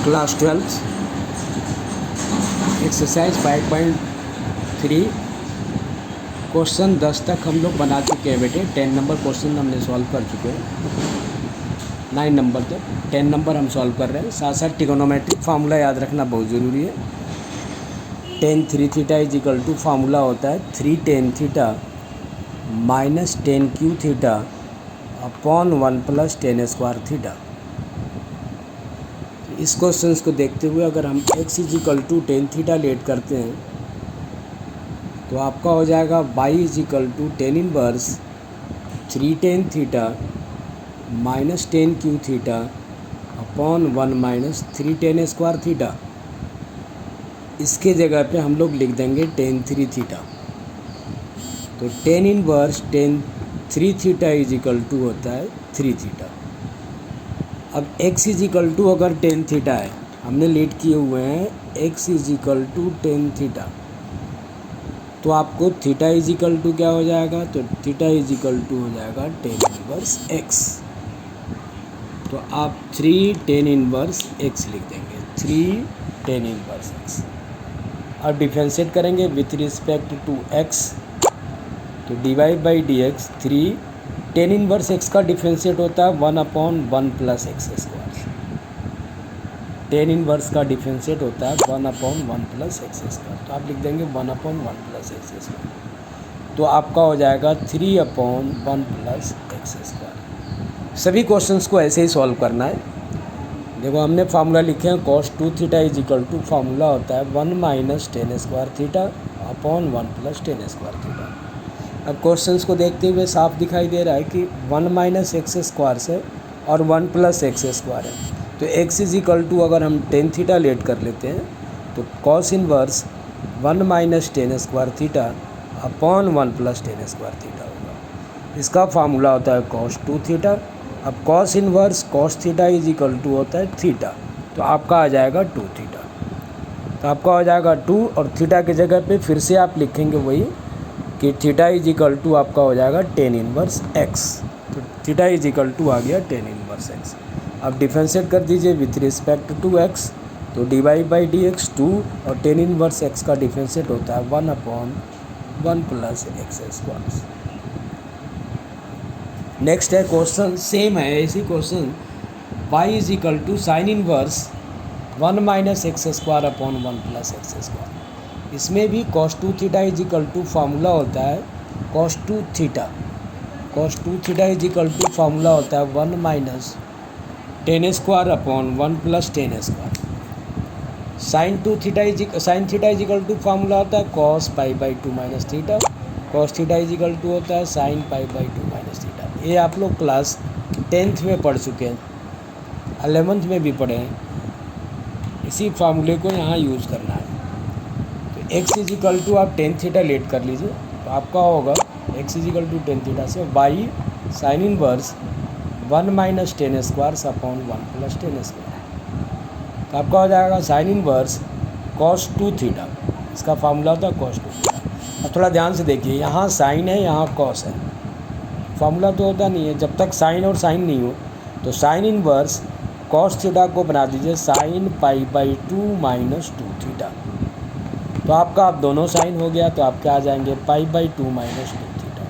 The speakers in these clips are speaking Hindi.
क्लास 12 एक्सरसाइज 5.3 क्वेश्चन 10 तक हम लोग बना चुके हैं बेटे। 10 नंबर क्वेश्चन हमने सॉल्व कर चुके हैं। 9 नंबर तक 10 नंबर हम सॉल्व कर रहे हैं। साथ साथ ट्रिगोनोमेट्रिक फार्मूला याद रखना बहुत ज़रूरी है। tan 3 theta is equal to formula होता है 3 tan theta minus tan q theta upon 1 plus tan square theta. इस क्वेश्चन को देखते हुए अगर हम x is equal to tan theta let करते हैं तो आपका हो जाएगा y is equal to tan inverse 3 tan theta minus tan q theta upon 1 minus 3 tan square theta. इसके जगह पे हम लोग लिख देंगे tan 3 थीटा। तो tan inverse tan 3 theta is equal to होता है 3 थीटा। अब x इज इक्वल टू अगर tan थीटा है, हमने लेट किए हुए हैं x is equal to tan theta, तो आपको थीटा इज इक्वल टू क्या हो जाएगा? तो थीटा इज इक्वल टू हो जाएगा tan इनवर्स x। तो आप 3 tan इनवर्स x लिख देंगे, 3 tan इनवर्स x। अब डिफरेंशिएट करेंगे विथ रिस्पेक्ट टू x, तो divide by D x 3 tan inverse x का डिफरेंशिएट होता है 1/1 plus X square. tan inverse का डिफरेंशिएट होता है 1/1 प्लस एक्स स्क्वायर, तो आप लिख देंगे 1/1 प्लस एक्स स्क्वायर। तो आपका हो जाएगा 3/1 प्लस एक्स स्क्वायर। सभी क्वेश्चंस को ऐसे ही सॉल्व करना है। देखो हमने फार्मूला लिखे हैं cos 2 theta is equal to formula होता है 1 minus tan square theta upon 1 plus tan square theta. अब क्वेश्चंस को देखते हुए साफ दिखाई दे रहा है कि 1 माइनस एक्स स्क्वायर से और 1 प्लस एक्स स्क्वायर है, तो x इज इक्वल टू अगर हम tan थीटा लेट कर लेते हैं तो cos inverse 1 minus tan square theta upon 1 plus tan square theta होगा। इसका फार्मूला होता है cos 2 थीटा। अब cos inverse cos theta is equal to होता है थीटा, तो आपका आ जाएगा 2 थीटा। तो आपका हो जाएगा 2 और थीटा की जगह पे फिर से आप लिखेंगे वही कि थीटा इज इक्वल टू आपका हो जाएगा tan इनवर्स x। तो थीटा इज इक्वल टू आ गया tan इनवर्स x। अब डिफरेंशिएट कर दीजिए विथ रिस्पेक्ट टू x, तो डिवाइड बाई डी एक्स 2 और tan इनवर्स x का डिफरेंशिएट होता है 1/1 प्लस एक्स स्क्वायर। नेक्स्ट है क्वेश्चन सेम है, इसी question y is equal to sine inverse 1 minus X square upon 1 plus X square. इसमें भी cos 2 theta is equal to formula होता है cos 2 theta. cos 2 theta is equal to formula होता है 1 minus tan square upon 1 plus tan square. Sine theta is equal to formula होता है cos pi by 2 minus theta. cos theta is equal to होता है sine pi by 2 minus theta. ये आप लोग क्लास 10th में पढ़ चुके हैं, 11th में भी पढ़े हैं। इसी फार्मूले को यहाँ यूज़ करना है। x इज इक्वल टू आप tan थीटा लेट कर लीजिए, तो आपका होगा x is equal to tan theta से y sine inverse 1 minus tan square upon 1 plus tan square. तो आपका हो जाएगा साइन इनवर्स cos 2 थीटा। इसका फार्मूला होता है cos 2 थीटा। अब थोड़ा ध्यान से देखिए, यहाँ साइन है, यहाँ cos है। फार्मूला तो होता नहीं है, जब तक साइन और साइन नहीं हो तो साइन इनवर्स cos थीटा को बना दीजिए sign pi by 2 minus 2 theta. तो आपका अब दोनों साइन हो गया, तो आप क्या आ जाएंगे पाई बाई 2 माइनस 2 थीटा।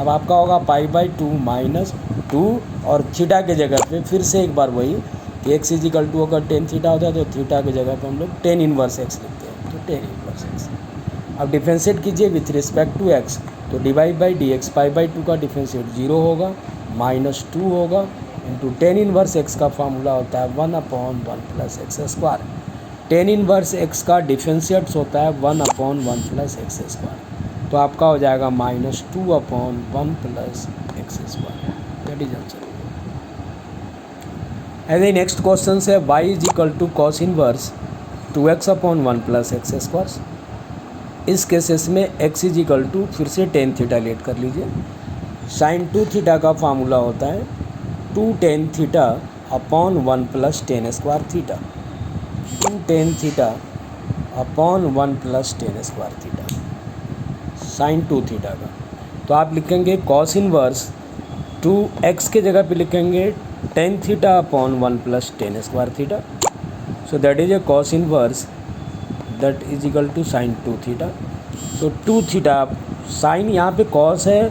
अब आपका होगा पाई बाई 2 माइनस 2 और थीटा के जगह पे फिर से एक बार वही कि एक्स इज इक्वल टू अगर tan थीटा होता है तो थीटा की जगह पे हम लोग tan इनवर्स x लिखते हैं, तो tan इनवर्स x। अब डिफरेंशिएट कीजिए विथ रिस्पेक्ट टू x, तो divide by D X pi by 2 का डिफरेंशिएट 0 होगा, माइनस 2 होगा इंटू tan इनवर्स x का फार्मूला होता है 1/1 plus X square. tan inverse x का डिफरेंशिएट्स होता है 1/1 प्लस एक्स स्क्वायर। तो आपका हो जाएगा -2/1 plus X square. That is answer. As next question है y is equal to cos inverse 2x upon 1 plus X square. इस केसेस में x इज इक्वल टू फिर से tan थीटा लेट कर लीजिए। साइन 2 थीटा का फार्मूला होता है 2 tan theta upon 1 plus tan square theta. 2 tan theta upon 1 plus tan square theta sine 2 theta का। तो आप लिखेंगे cos इनवर्स 2x के जगह पे लिखेंगे tan theta upon 1 plus tan square theta. So that is a cos inverse that is equal to sine 2 theta. तो 2 थीटा, साइन यहाँ पे कॉस है,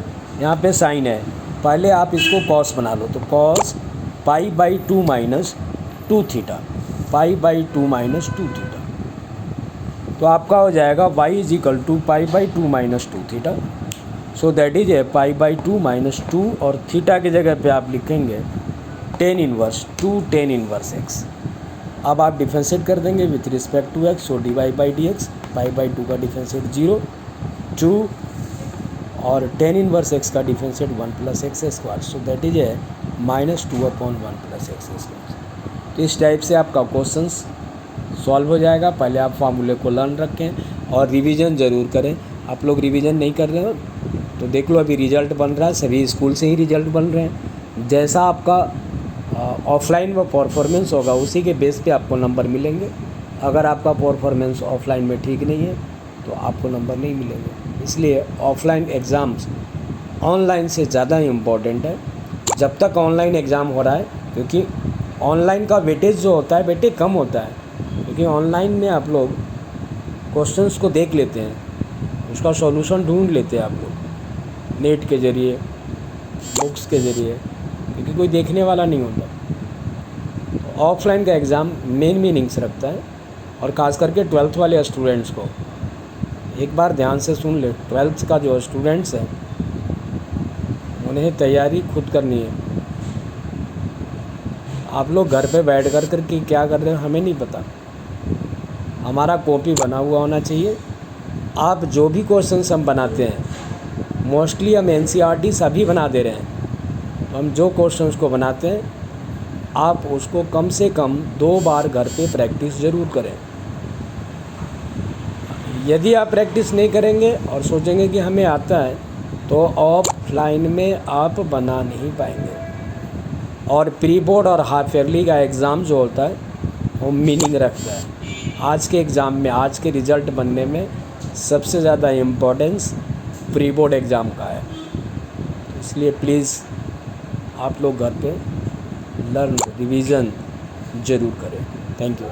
यहाँ पे साइन है, पहले आप इसको कॉस बना लो, तो cos pi by 2 minus 2 theta, pi by 2 minus 2 theta. तो आपका हो जाएगा y is equal to pi by 2 minus 2 theta. So that is a pi by 2 minus 2, और थीटा की जगह पे आप लिखेंगे tan inverse 2 tan inverse x। अब आप डिफरेंशिएट कर देंगे with respect to x, so D Y by D X, pi by 2 का डिफरेंशिएट 0 2, और टेन इनवर्स x का differentiate 1 plus X square, so that is A minus 2/1 plus X square. तो इस टाइप से आपका क्वेश्चंस सॉल्व हो जाएगा। पहले आप फार्मूले को लर्न रखें और रिवीजन ज़रूर करें। आप लोग रिवीजन नहीं कर रहे हो तो देख लो, अभी रिजल्ट बन रहा है, सभी स्कूल से ही रिजल्ट बन रहे हैं। जैसा आपका ऑफलाइन में परफॉर्मेंस होगा उसी के बेस पे आपको नंबर मिलेंगे। अगर आपका परफॉर्मेंस ऑफलाइन में ठीक नहीं है तो आपको नंबर नहीं मिलेंगे। इसलिए ऑफलाइन एग्ज़ाम्स ऑनलाइन से ज़्यादा इम्पॉर्टेंट है जब तक ऑनलाइन एग्ज़ाम हो रहा है, क्योंकि ऑनलाइन का वेटेज जो होता है बेटे कम होता है, क्योंकि ऑनलाइन में आप लोग क्वेश्चंस को देख लेते हैं, उसका सॉल्यूशन ढूंढ लेते हैं आप लोग नेट के ज़रिए, बुक्स के ज़रिए, क्योंकि कोई देखने वाला नहीं होता। तो ऑफलाइन का एग्ज़ाम मेन मीनिंग्स रखता है, और ख़ास करके 12th वाले स्टूडेंट्स को एक बार ध्यान से सुन ले। 12th का जो स्टूडेंट्स हैं उन्हें तैयारी खुद करनी है। आप लोग घर पे बैठ कर के क्या कर रहे हो हमें नहीं पता, हमारा कॉपी बना हुआ होना चाहिए। आप जो भी क्वेश्चंस हम बनाते हैं, मोस्टली हम NCERT सभी बना दे रहे हैं, तो हम जो क्वेश्चंस को बनाते हैं आप उसको कम से कम 2 बार घर पे प्रैक्टिस ज़रूर करें। यदि आप प्रैक्टिस नहीं करेंगे और सोचेंगे कि हमें आता है तो ऑफलाइन में आप बना नहीं पाएंगे। और प्री बोर्ड और हाफ ईयरली का एग्ज़ाम जो होता है वो मीनिंग रखता है। आज के एग्ज़ाम में, आज के रिज़ल्ट बनने में सबसे ज़्यादा इम्पोर्टेंस प्री बोर्ड एग्ज़ाम का है। इसलिए प्लीज़ आप लोग घर पे लर्न रिवीजन ज़रूर करें। Thank you.